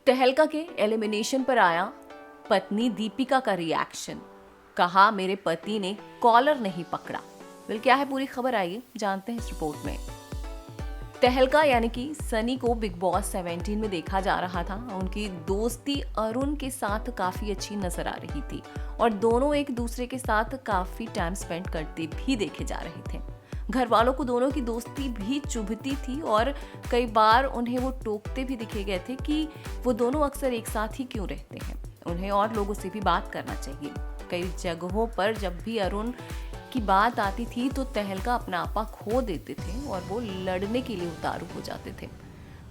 तहलका के एलिमिनेशन पर आया पत्नी दीपिका का रिएक्शन। कहा मेरे पति ने कॉलर नहीं पकड़ा। क्या है पूरी खबर, आइए जानते हैं इस रिपोर्ट में। तहलका यानी कि सनी को बिग बॉस 17 में देखा जा रहा था। उनकी दोस्ती अरुण के साथ काफी अच्छी नजर आ रही थी और दोनों एक दूसरे के साथ काफी टाइम स्पेंड करते भी देखे जा रहे थे। घर वालों को दोनों की दोस्ती भी चुभती थी और कई बार उन्हें वो टोकते भी दिखे गए थे कि वो दोनों अक्सर एक साथ ही क्यों रहते हैं, उन्हें और लोगों से भी बात करना चाहिए। कई जगहों पर जब भी अरुण की बात आती थी तो तहलका अपना आपा खो देते थे और वो लड़ने के लिए उतारू हो जाते थे।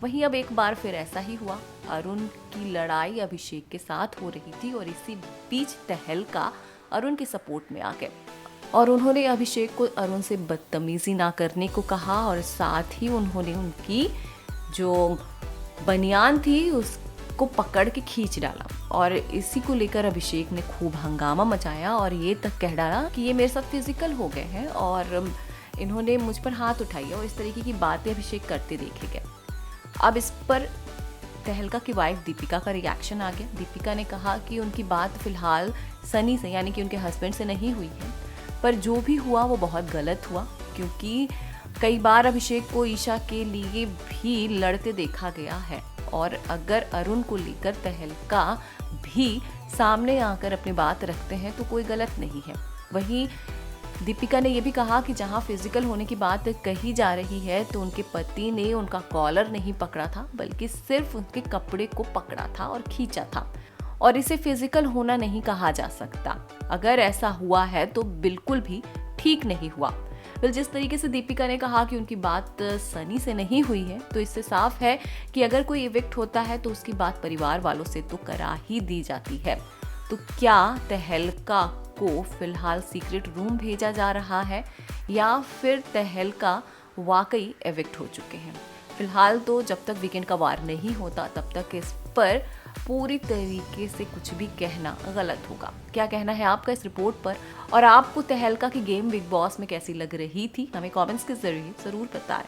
वहीं अब एक बार फिर ऐसा ही हुआ। अरुण की लड़ाई अभिषेक के साथ हो रही थी और इसी बीच तहलका अरुण के सपोर्ट में आ गए और उन्होंने अभिषेक को अरुण से बदतमीजी ना करने को कहा और साथ ही उन्होंने उनकी जो बनियान थी उसको पकड़ के खींच डाला और इसी को लेकर अभिषेक ने खूब हंगामा मचाया और ये तक कह डाला कि ये मेरे साथ फिजिकल हो गए हैं और इन्होंने मुझ पर हाथ उठाया और इस तरीके की बातें अभिषेक करते देखे गए। अब इस पर तहलका की वाइफ दीपिका का रिएक्शन आ गया। दीपिका ने कहा कि उनकी बात फिलहाल सनी से यानी कि उनके हस्बैंड से नहीं हुई है, पर जो भी हुआ वो बहुत गलत हुआ क्योंकि कई बार अभिषेक को ईशा के लिए भी लड़ते देखा गया है और अगर अरुण को लेकर तहलका भी सामने आकर अपनी बात रखते हैं तो कोई गलत नहीं है। वहीं दीपिका ने यह भी कहा कि जहां फिजिकल होने की बात कही जा रही है तो उनके पति ने उनका कॉलर नहीं पकड़ा था बल्कि सिर्फ उनके कपड़े को पकड़ा था और खींचा था और इसे फिजिकल होना नहीं कहा जा सकता। अगर ऐसा हुआ है तो बिल्कुल भी ठीक नहीं हुआ। जिस तरीके से दीपिका ने कहा कि उनकी बात सनी से नहीं हुई है तो इससे साफ है कि अगर कोई इविक्ट होता है तो उसकी बात परिवार वालों से तो करा ही दी जाती है। तो क्या तहलका को फिलहाल सीक्रेट रूम भेजा जा रहा है या फिर तहलका वाकई इविक्ट हो चुके हैं? फिलहाल तो जब तक वीकेंड का वार नहीं होता तब तक इस पर पूरी तरीके से कुछ भी कहना गलत होगा। क्या कहना है आपका इस रिपोर्ट पर और आपको तहलका की गेम बिग बॉस में कैसी लग रही थी? हमें कमेंट्स के जरिए जरूर बताएं।